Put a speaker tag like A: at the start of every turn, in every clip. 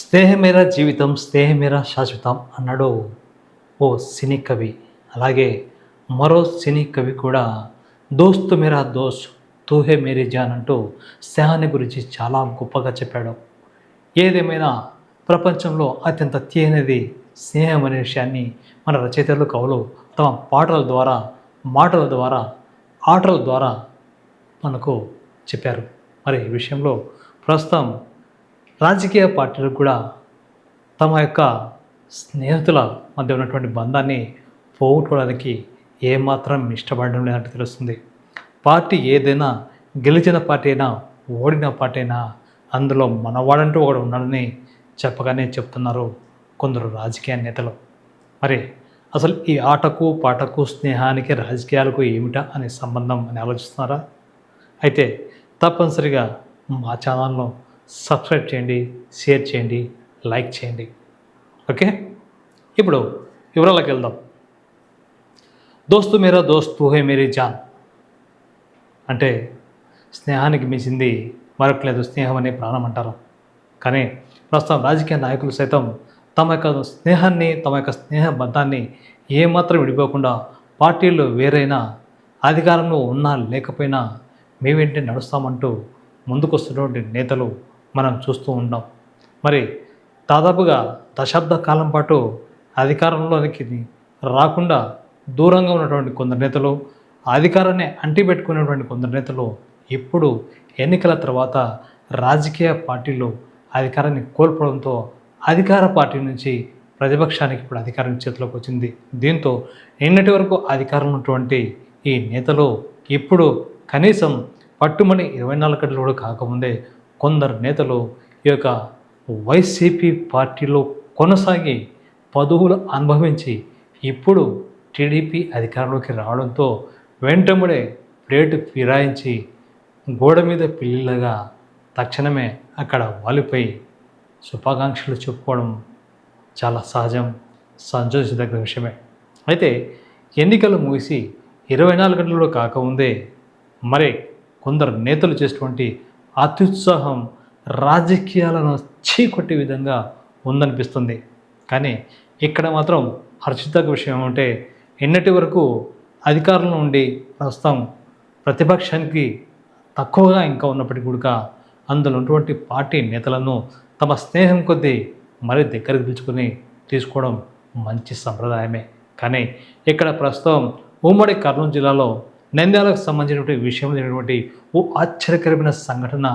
A: స్నేహమేరా జీవితం స్నేహమేరా శాశ్వతం అన్నాడు ఓ సినీ కవి. అలాగే మరో సినీ కవి కూడా దోస్త్ మేరా దోస్త్ తూ హే మేరీ జాన్ అంటూ స్నేహాన్ని గురించి చాలా గొప్పగా చెప్పాడు. ఏదేమైనా ప్రపంచంలో అత్యంత తీయనిది స్నేహం అనే విషయాన్ని మన రచయితలు కవులు తమ పాటల ద్వారా, మాటల ద్వారా, ఆటల ద్వారా మనకు చెప్పారు. మరి ఈ విషయంలో ప్రస్తుతం రాజకీయ పార్టీలకు కూడా తమ యొక్క స్నేహితుల మధ్య ఉన్నటువంటి బంధాన్ని పోగొట్టుకోవడానికి ఏమాత్రం ఇష్టపడడం లేదంటే తెలుస్తుంది. పార్టీ ఏదైనా, గెలిచిన పార్టీ అయినా, ఓడిన పార్టీ అయినా అందులో మనవాడంటూ ఒకడు ఉన్నాడని చెప్పగానే చెప్తున్నారు కొందరు రాజకీయ నేతలు. మరి అసలు ఈ ఆటకు, పాటకు, స్నేహానికి, రాజకీయాలకు ఏమిటా అనే సంబంధం అని ఆలోచిస్తున్నారా? అయితే తప్పనిసరిగా మా ఛానల్ను సబ్స్క్రైబ్ చేయండి, షేర్ చేయండి, లైక్ చేయండి. ఓకే, ఇప్పుడు వివరాలకు వెళ్దాం. దోస్తు మేరా దోస్త్ తూ హే మేరీ జాన్ అంటే స్నేహానికి మించింది మరొక లేదు, స్నేహం అనే ప్రాణం అంటారు. కానీ ప్రస్తుతం రాజకీయ నాయకులు సైతం తమ యొక్క స్నేహాన్ని, తమ యొక్క స్నేహ బంధాన్ని ఏమాత్రం విడిపోకుండా పార్టీలు వేరైనా, అధికారంలో ఉన్నా లేకపోయినా మేమేంటి నడుస్తామంటూ ముందుకొస్తున్నటువంటి నేతలు మనం చూస్తూ ఉన్నాం. మరి దాదాపుగా దశాబ్ద కాలం పాటు అధికారంలోనికి రాకుండా దూరంగా ఉన్నటువంటి కొందరు నేతలు, అధికారాన్ని అంటిపెట్టుకున్నటువంటి కొందరు నేతలు ఇప్పుడు ఎన్నికల తర్వాత రాజకీయ పార్టీలు అధికారాన్ని కోల్పోవడంతో అధికార పార్టీ నుంచి ప్రతిపక్షానికి ఇప్పుడు అధికారం చేతిలోకి వచ్చింది. దీంతో నిన్నటి వరకు అధికారంలో ఉన్నటువంటి ఈ నేతలు ఇప్పుడు కనీసం పట్టుమని 24 గంటలు కూడా కాకముందే కొందరు నేతలు ఈ యొక్క వైసీపీ పార్టీలో కొనసాగి పదవులు అనుభవించి ఇప్పుడు టీడీపీ అధికారంలోకి రావడంతో వెంటనే ప్లేటు ఫిరాయించి గోడ మీద పిల్లిలాగా తక్షణమే అక్కడ వాలిపోయి శుభాకాంక్షలు చెప్పుకోవడం చాలా సహజం, సంతోషించదగ్గ విషయమే. అయితే ఎన్నికలు ముగిసి 24 గంటలు కాకముందే మరి కొందరు నేతలు చేసినటువంటి అత్యుత్సాహం రాజకీయాలను చీకొట్టే విధంగా ఉందనిపిస్తుంది. కానీ ఇక్కడ మాత్రం హర్షితగ్గ విషయం ఏమంటే ఎన్నటి వరకు అధికారంలో ఉండి ప్రస్తుతం ప్రతిపక్షానికి తక్కువగా ఇంకా ఉన్నప్పటికీ కూడా అందులో ఉన్నటువంటి పార్టీ నేతలను తమ స్నేహం కొద్దీ మరీ దగ్గరకు పిలుచుకొని తీసుకోవడం మంచి సంప్రదాయమే. కానీ ఇక్కడ ప్రస్తుతం ఉమ్మడి కర్నూలు జిల్లాలో నంద్యాలకు సంబంధించినటువంటి విషయం అయినటువంటి ఓ ఆశ్చర్యకరమైన సంఘటన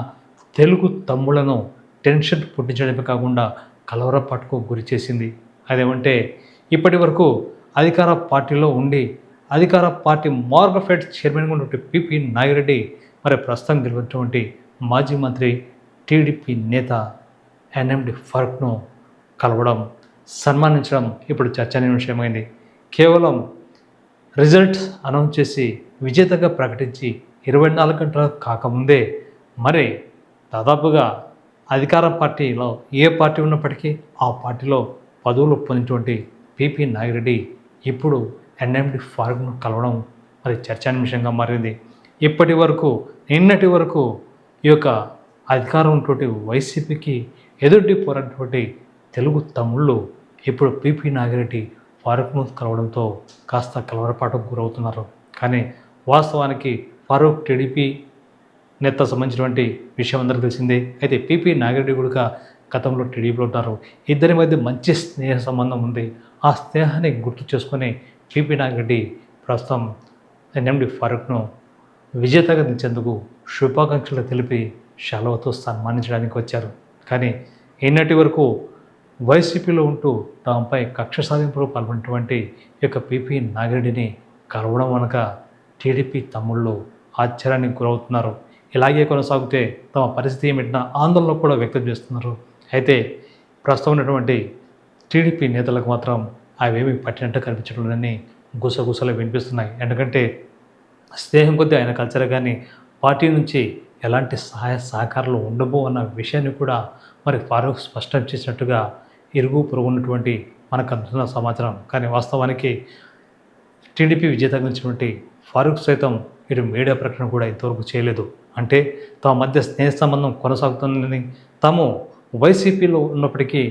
A: తెలుగు తమ్ముళ్లను టెన్షన్ పుట్టించడమే కాకుండా కలవరపాటుకు గురి చేసింది. అదేమంటే ఇప్పటి వరకు అధికార పార్టీలో ఉండి అధికార పార్టీ మార్గఫెడ్ చైర్మన్గా ఉన్నటువంటి పిపి నాగిరెడ్డి మరి ప్రస్తుతం గెలిచినటువంటి మాజీ మంత్రి టీడీపీ నేత ఎన్ఎండి ఫరూక్ను కలవడం, సన్మానించడం ఇప్పుడు చర్చనీయ విషయమైంది. కేవలం రిజల్ట్స్ అనౌన్స్ చేసి విజేతగా ప్రకటించి 24 గంటలు కాకముందే మరి దాదాపుగా అధికార పార్టీలో ఏ పార్టీ ఉన్నప్పటికీ ఆ పార్టీలో పదవులు పొందినటువంటి పిపి నాగిరెడ్డి ఇప్పుడు ఎన్ఎండి ఫరూక్ను కలవడం మరి చర్చానీయాంశంగా మారింది. ఇప్పటి వరకు నిన్నటి వరకు ఈ యొక్క అధికారం ఉన్నటువంటి వైసీపీకి ఎదుటి పోరాడినటువంటి తెలుగు తమ్ముళ్ళు ఇప్పుడు పిపి నాగిరెడ్డి ఫరూక్ను కలవడంతో కాస్త కలవరపాటుకు గురవుతున్నారు. కానీ వాస్తవానికి ఫరూక్ టీడీపీ నేత సంబంధించినటువంటి విషయం అందరికీ తెలిసిందే. అయితే పిపి నాగిరెడ్డి కూడా గతంలో టీడీపీలో ఉంటారు. ఇద్దరి మధ్య మంచి స్నేహ సంబంధం ఉంది. ఆ స్నేహాన్ని గుర్తు చేసుకొని పిపి నాగిరెడ్డి ప్రస్తుతం ఎన్ఎండి ఫరూక్ను విజేతగా దించేందుకు శుభాకాంక్షలు తెలిపి శాలువతో సన్మానించడానికి వచ్చారు. కానీ ఈనాటి వరకు వైసీపీలో ఉంటూ తమపై కక్ష సాధింపులు పాల్గొన్నటువంటి ఈ యొక్క పిపి నాగిరెడ్డిని కలవడం వెనుక టీడీపీ తమ్ముళ్ళు ఆశ్చర్యానికి గురవుతున్నారు. ఇలాగే కొనసాగితే తమ పరిస్థితి ఏమిటినా ఆందోళన కూడా వ్యక్తం చేస్తున్నారు. అయితే ప్రస్తుతం ఉన్నటువంటి టీడీపీ నేతలకు మాత్రం అవేమీ పట్టినట్టు కనిపించడం లేదని గుసగుసలు వినిపిస్తున్నాయి. ఎందుకంటే స్నేహం కొద్దీ ఆయన కల్చర్ కానీ పార్టీ నుంచి ఎలాంటి సహాయ సహకారాలు ఉండబో అన్న విషయాన్ని కూడా మరి ఫరూక్ స్పష్టం చేసినట్టుగా ఇరుగు పొరుగు ఉన్నటువంటి మనకు అందుతున్న సమాచారం. కానీ వాస్తవానికి టీడీపీ విజేతగా నిలిచినటువంటి ఫరూక్ సైతం ఇటు మీడియా ప్రకటన కూడా ఇంతవరకు చేయలేదు. అంటే తమ మధ్య స్నేహ సంబంధం కొనసాగుతుందని, తాము వైసీపీలో ఉన్నప్పటికీ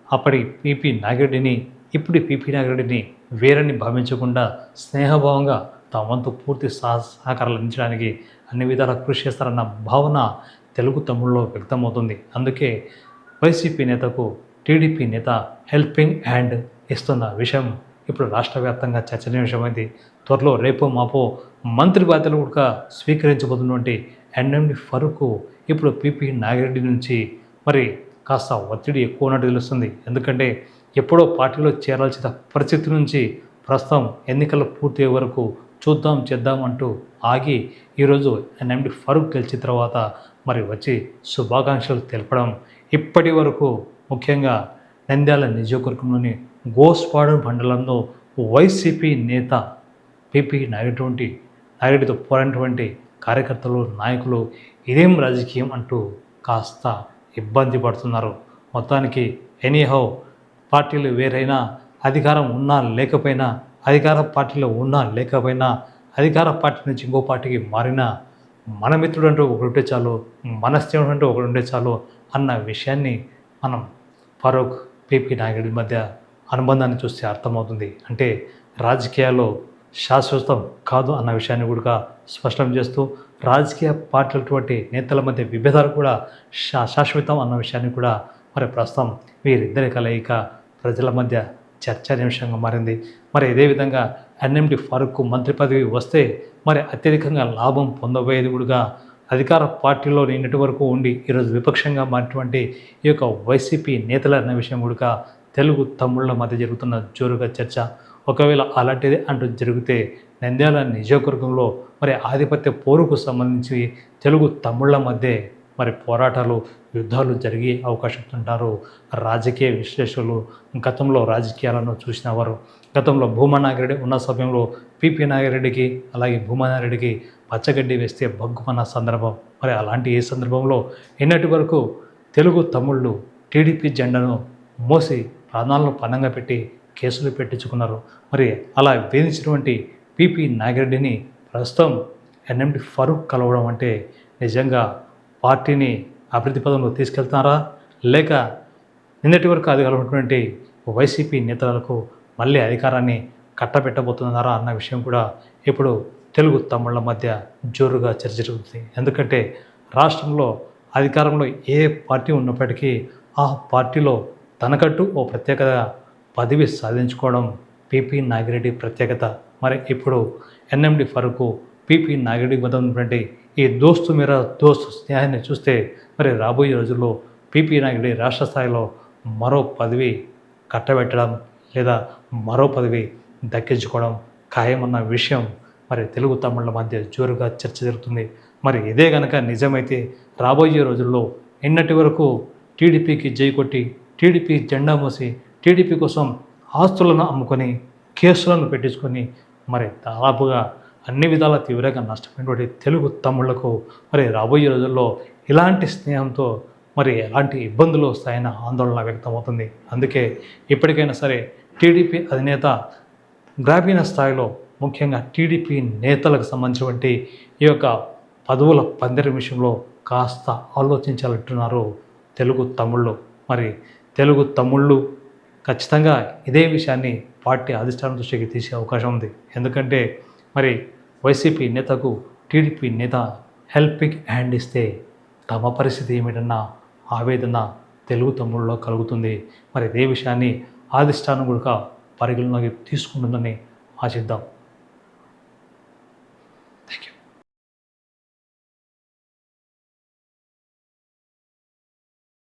A: అప్పటి పీపీ నాగిరెడ్డిని ఇప్పుడు పీపీ నాగిరెడ్డిని వేరని భావించకుండా స్నేహభావంగా తమ వంతు పూర్తి సహకారాలు అందించడానికి అన్ని విధాలా కృషి చేస్తారన్న భావన తెలుగు తమ్ముళ్ళలో వ్యక్తమవుతుంది. అందుకే వైసీపీ నేతకు టీడీపీ నేత హెల్పింగ్ హ్యాండ్ ఇస్తున్న విషయం ఇప్పుడు రాష్ట్ర వ్యాప్తంగా చర్చనీయాంశమైంది. త్వరలో రేపో మాపో మంత్రి బాధ్యతలు కూడా స్వీకరించబోతున్నటువంటి ఎన్ఎండి ఫరూక్ ఇప్పుడు పీపీ నాగిరెడ్డి నుంచి మరి కాస్త ఒత్తిడి ఎక్కువ ఉన్నట్టు తెలుస్తుంది. ఎందుకంటే ఎప్పుడో పార్టీలో చేరాల్సిన పరిస్థితి నుంచి ప్రస్తుతం ఎన్నికలు పూర్తయ్యే వరకు చూద్దాం చేద్దాం అంటూ ఆగి ఈరోజు ఎన్ఎండి ఫరూక్ గెలిచిన తర్వాత మరి వచ్చి శుభాకాంక్షలు తెలపడం ఇప్పటి వరకు ముఖ్యంగా నంద్యాల నియోజకవర్గంలోని గోస్పాడు మండలంలో వైసీపీ నేత పీపీ నాగిరెడ్డితో పోరాడినటువంటి కార్యకర్తలు నాయకులు ఇదేం రాజకీయం అంటూ కాస్త ఇబ్బంది పడుతున్నారు. మొత్తానికి ఎనీహౌ పార్టీలు వేరైనా అధికారం ఉన్నా లేకపోయినా అధికార పార్టీలో ఉన్నా లేకపోయినా అధికార పార్టీ నుంచి ఇంకో పార్టీకి మారినా మన మిత్రుడు అంటూ ఒకడు ఉంటే చాలు, మన స్నేహితుడు అంటూ ఒకడు ఉంటే చాలు అన్న విషయాన్ని మనం ఫరూక్ పీపీ నాగిరెడ్డి మధ్య అనుబంధాన్ని చూస్తే అర్థమవుతుంది. అంటే రాజకీయాల్లో శాశ్వతం కాదు అన్న విషయాన్ని కూడా స్పష్టం చేస్తూ రాజకీయ పార్టీలటువంటి నేతల మధ్య విభేదాలు కూడా శాశ్వతం అన్న విషయాన్ని కూడా మరి ప్రస్తుతం వీరిద్దరి కలయిక ప్రజల మధ్య చర్చనీయాంశంగా మారింది. మరి ఇదే విధంగా ఎన్ఎండి ఫరూక్ మంత్రి పదవి వస్తే మరి అత్యధికంగా లాభం పొందబోయేది కూడా అధికార పార్టీలో నిన్నటి వరకు ఉండి ఈరోజు విపక్షంగా మారినటువంటి ఈ యొక్క వైసీపీ నేతల అన్న విషయం కూడా తెలుగు తమ్ముళ్ళ మధ్య జరుగుతున్న జోరుగా చర్చ. ఒకవేళ అలాంటిది అంటూ జరిగితే నంద్యాల నియోజకవర్గంలో మరి ఆధిపత్య పోరుకు సంబంధించి తెలుగు తమ్ముళ్ళ మధ్య మరి పోరాటాలు యుద్ధాలు జరిగే అవకాశం ఉంటారు రాజకీయ విశ్లేషకులు. గతంలో రాజకీయాలను చూసిన వారు గతంలో భూమా నాగిరెడ్డి ఉన్న సమయంలో పీపీ నాగిరెడ్డికి అలాగే భూమా నాగిరెడ్డికి పచ్చగడ్డి వేస్తే బగ్గుమన్న సందర్భం. మరి అలాంటి ఏ సందర్భంలో ఎన్నటి వరకు తెలుగు తమ్ముళ్ళు టీడీపీ జెండాను మోసి ప్రాణాలను పణంగా పెట్టి కేసులు పెట్టించుకున్నారు. మరి అలా వేధించినటువంటి పీపీ నాగిరెడ్డిని ప్రస్తుతం ఎన్ఎండి ఫరూక్ కలవడం అంటే నిజంగా పార్టీని అభివృద్ధి పదంలో తీసుకెళ్తున్నారా లేక నిన్నటి వరకు అధికారంలో ఉన్నటువంటి వైసీపీ నేతలకు మళ్ళీ అధికారాన్ని కట్టబెట్టబోతున్నారా అన్న విషయం కూడా ఇప్పుడు తెలుగు తమ్ముళ్ళ మధ్య జోరుగా చర్చ జరుగుతుంది. ఎందుకంటే రాష్ట్రంలో అధికారంలో ఏ పార్టీ ఉన్నప్పటికీ ఆ పార్టీలో తనకంటూ ఓ ప్రత్యేకత పదవి సాధించుకోవడం పీపీ నాగిరెడ్డి ప్రత్యేకత. మరి ఇప్పుడు ఎన్ఎండి ఫరూక్ పీపీ నాగిరెడ్డి మధ్య ఉన్నటువంటి ఈ దోస్తు మేరా దోస్తు స్నేహాన్ని చూస్తే మరి రాబోయే రోజుల్లో పీపీ నాగిరెడ్డి రాష్ట్ర స్థాయిలో మరో పదవి కట్టబెట్టడం లేదా మరో పదవి దక్కించుకోవడం ఖాయమన్న విషయం మరి తెలుగు తమ్ముళ్ళ మధ్య జోరుగా చర్చ జరుగుతుంది. మరి ఇదే కనుక నిజమైతే రాబోయే రోజుల్లో నిన్నటి వరకు టీడీపీకి జై కొట్టి టీడీపీ జెండా మోసి టీడీపీ కోసం ఆస్తులను అమ్ముకొని కేసులను పెట్టించుకొని మరి దాదాపుగా అన్ని విధాల తీవ్రంగా నష్టపోయినటువంటి తెలుగు తమ్ముళ్లకు మరి రాబోయే రోజుల్లో ఇలాంటి స్నేహంతో మరి ఎలాంటి ఇబ్బందులు వస్తాయన్న ఆందోళన వ్యక్తమవుతుంది. అందుకే ఇప్పటికైనా సరే టీడీపీ అధినేత గ్రామీణ స్థాయిలో ముఖ్యంగా టీడీపీ నేతలకు సంబంధించినటువంటి ఈ యొక్క పదవుల పందిరి విషయంలో కాస్త ఆలోచించాలంటున్నారు తెలుగు తమ్ముళ్ళు. మరి తెలుగు తమ్ముళ్ళు ఖచ్చితంగా ఇదే విషయాన్ని పార్టీ అధిష్టానం దృష్టికి తీసే అవకాశం ఉంది. ఎందుకంటే మరి వైసీపీ నేతకు టీడీపీ నేత హెల్పింగ్ హ్యాండ్ ఇస్తే తమ పరిస్థితి ఏమిటన్న ఆవేదన తెలుగు తమ్ముళ్ళలో కలుగుతుంది. మరి ఇదే విషయాన్ని అధిష్టానం కూడా పరిగణలోకి తీసుకుంటుందని ఆశిద్దాం.